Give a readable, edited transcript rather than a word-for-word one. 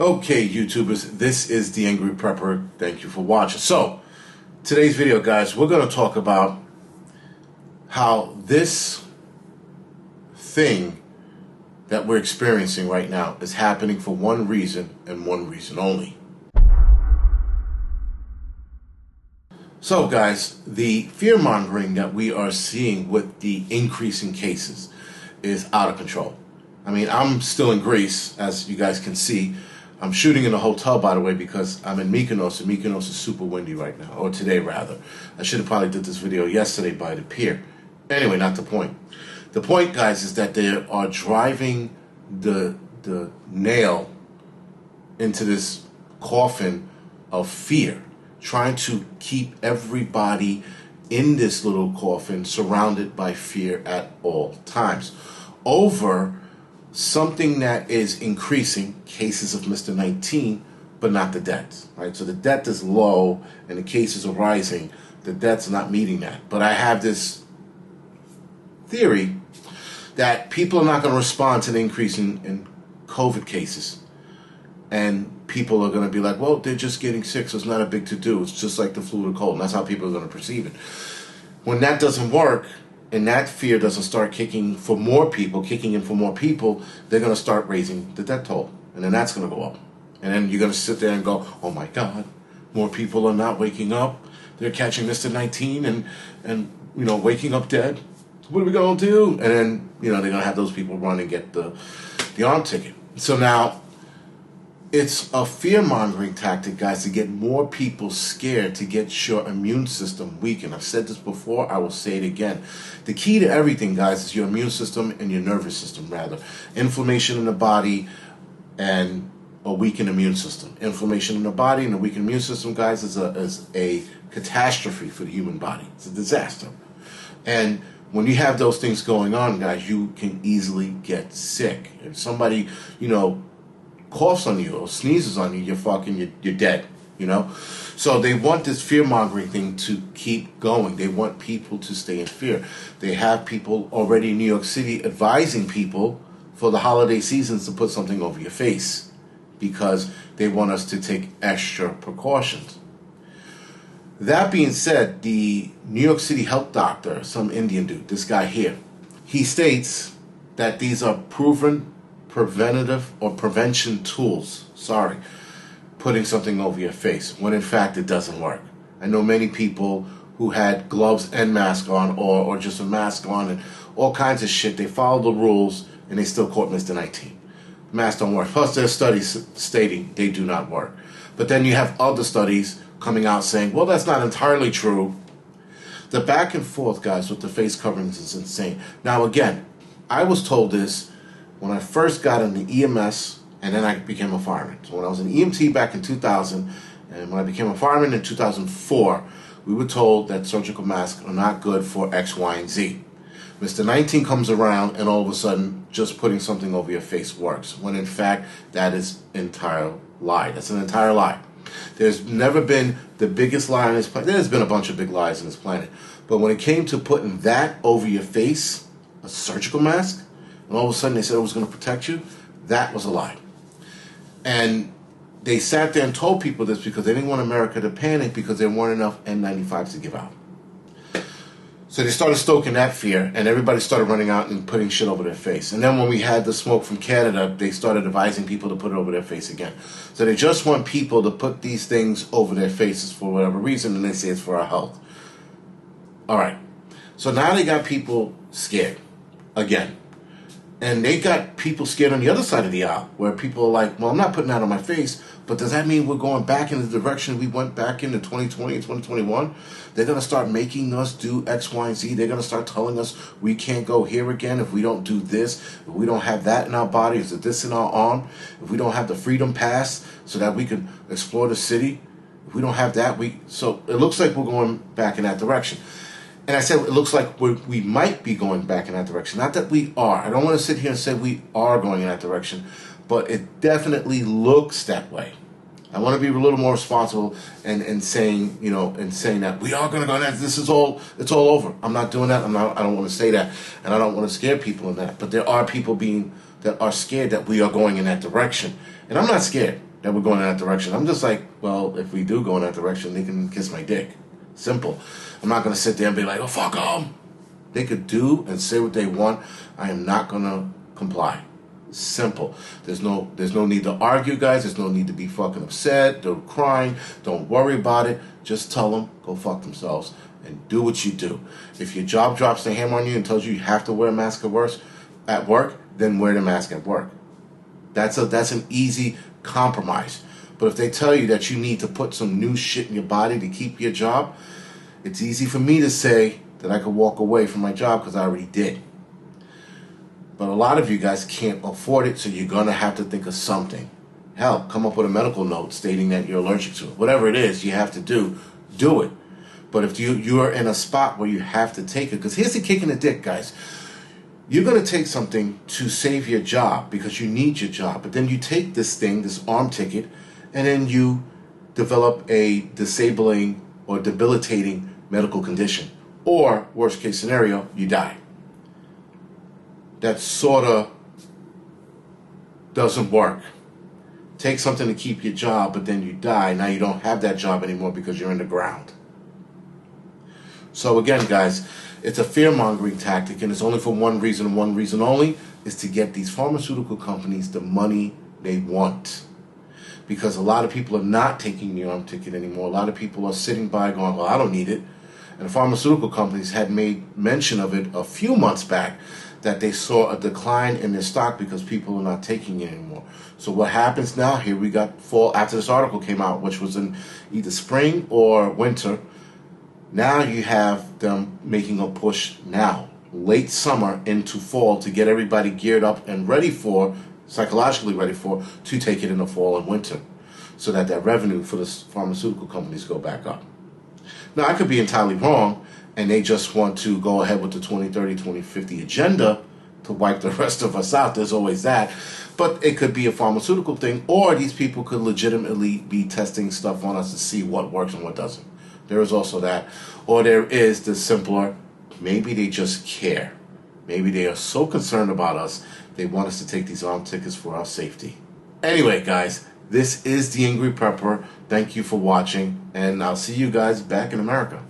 Okay, YouTubers, this is The Angry Prepper. Thank you for watching. So, today's video, guys, we're going to talk about how this thing that we're experiencing right now is happening for one reason and one reason only. So, guys, the fear-mongering that we are seeing with the increasing cases is out of control. I mean, I'm still in Greece, as you guys can see. I'm shooting in a hotel, by the way, because I'm in Mykonos, and Mykonos is super windy right now, or today, rather. I should have probably did this video yesterday by the pier. Anyway, not the point. The point, guys, is that they are driving the nail into this coffin of fear, trying to keep everybody in this little coffin surrounded by fear at all times over something that is increasing, cases of Mr. 19, but not the deaths, right? So the death is low and the cases are rising. The deaths are not meeting that. But I have this theory that people are not going to respond to the increase in COVID cases. And people are going to be like, well, they're just getting sick, so it's not a big to-do. It's just like the flu or cold, and that's how people are going to perceive it. When that doesn't work, and that fear doesn't start kicking in for more people, they're going to start raising the death toll. And then that's going to go up. And then you're going to sit there and go, oh my God, more people are not waking up. They're catching Mr. 19 and waking up dead. What are we going to do? And then, they're going to have those people run and get the arm ticket. So now, it's a fear-mongering tactic, guys, to get more people scared, to get your immune system weakened. I've said this before, I will say it again. The key to everything, guys, is your immune system and your nervous system, rather. Inflammation in the body and a weakened immune system. Inflammation in the body and a weakened immune system, guys, is a catastrophe for the human body. It's a disaster. And when you have those things going on, guys, you can easily get sick. If somebody, coughs on you or sneezes on you, you're dead, So they want this fear-mongering thing to keep going. They want people to stay in fear. They have people already in New York City advising people for the holiday seasons to put something over your face because they want us to take extra precautions. That being said, the New York City health doctor, some Indian dude, this guy here, he states that these are proven preventative or prevention tools, putting something over your face, when in fact it doesn't work. I know many people who had gloves and mask on or just a mask on and all kinds of shit. They followed the rules and they still caught Mr. 19. Masks don't work. Plus there's studies stating they do not work. But then you have other studies coming out saying, well, that's not entirely true. The back and forth, guys, with the face coverings is insane. Now again, I was told this when I first got in the EMS, and then I became a fireman. So when I was an EMT back in 2000, and when I became a fireman in 2004, we were told that surgical masks are not good for X, Y, and Z. Mr. 19 comes around, and all of a sudden, just putting something over your face works, when in fact, that is an entire lie. That's an entire lie. There's never been the biggest lie on this planet. There's been a bunch of big lies on this planet. But when it came to putting that over your face, a surgical mask, and all of a sudden they said it was going to protect you, that was a lie. And they sat there and told people this because they didn't want America to panic because there weren't enough N95s to give out. So they started stoking that fear, and everybody started running out and putting shit over their face. And then when we had the smoke from Canada, they started advising people to put it over their face again. So they just want people to put these things over their faces for whatever reason, and they say it's for our health. All right. So now they got people scared again. And they got people scared on the other side of the aisle, where people are like, well, I'm not putting that on my face, but does that mean we're going back in the direction we went back into 2020 and 2021? They're going to start making us do X, Y, and Z. They're going to start telling us we can't go here again if we don't do this, if we don't have that in our body, if this in our arm, if we don't have the Freedom Pass so that we can explore the city. If we don't have that, so it looks like we're going back in that direction. And I said it looks like we might be going back in that direction. Not that we are. I don't want to sit here and say we are going in that direction, but it definitely looks that way. I want to be a little more responsible and saying, that we are going to go in that. It's all over. I'm not doing that. I don't want to say that, and I don't want to scare people in that. But there are people that are scared that we are going in that direction, and I'm not scared. that we're going in that direction. I'm just like, well, if we do go in that direction, they can kiss my dick. Simple. I'm not going to sit there and be like, oh, fuck them. They could do and say what they want. I am not going to comply. Simple. There's no need to argue, guys. There's no need to be fucking upset. They're crying. Don't worry about it. Just tell them, go fuck themselves and do what you do. If your job drops the hammer on you and tells you have to wear a mask at work, then wear the mask at work. That's an easy compromise. But if they tell you that you need to put some new shit in your body to keep your job, it's easy for me to say that I could walk away from my job because I already did. But a lot of you guys can't afford it, so you're going to have to think of something. Hell, come up with a medical note stating that you're allergic to it. Whatever it is you have to do it. But if you are in a spot where you have to take it, because here's the kick in the dick, guys. You're going to take something to save your job because you need your job. But then you take this thing, this arm ticket, and then you develop a disabling or debilitating medical condition. Or, worst case scenario, you die. That sort of doesn't work. Take something to keep your job, but then you die. Now you don't have that job anymore because you're in the ground. So again, guys, it's a fear-mongering tactic, and it's only for one reason and one reason only, is to get these pharmaceutical companies the money they want. Because a lot of people are not taking the arm ticket anymore. A lot of people are sitting by going, well, I don't need it. And the pharmaceutical companies had made mention of it a few months back, that they saw a decline in their stock because people are not taking it anymore. So what happens now, here we got fall, after this article came out, which was in either spring or winter, now you have them making a push now, late summer into fall, to get everybody geared up and ready for, psychologically ready for, to take it in the fall and winter, so that that revenue for the pharmaceutical companies go back up. Now, I could be entirely wrong, and they just want to go ahead with the 2030, 2050 agenda to wipe the rest of us out. There's always that. But it could be a pharmaceutical thing, or these people could legitimately be testing stuff on us to see what works and what doesn't. There is also that. Or there is the simpler, maybe they just care. Maybe they are so concerned about us, they want us to take these arm tickets for our safety. Anyway, guys, this is the Angry Prepper. Thank you for watching, and I'll see you guys back in America.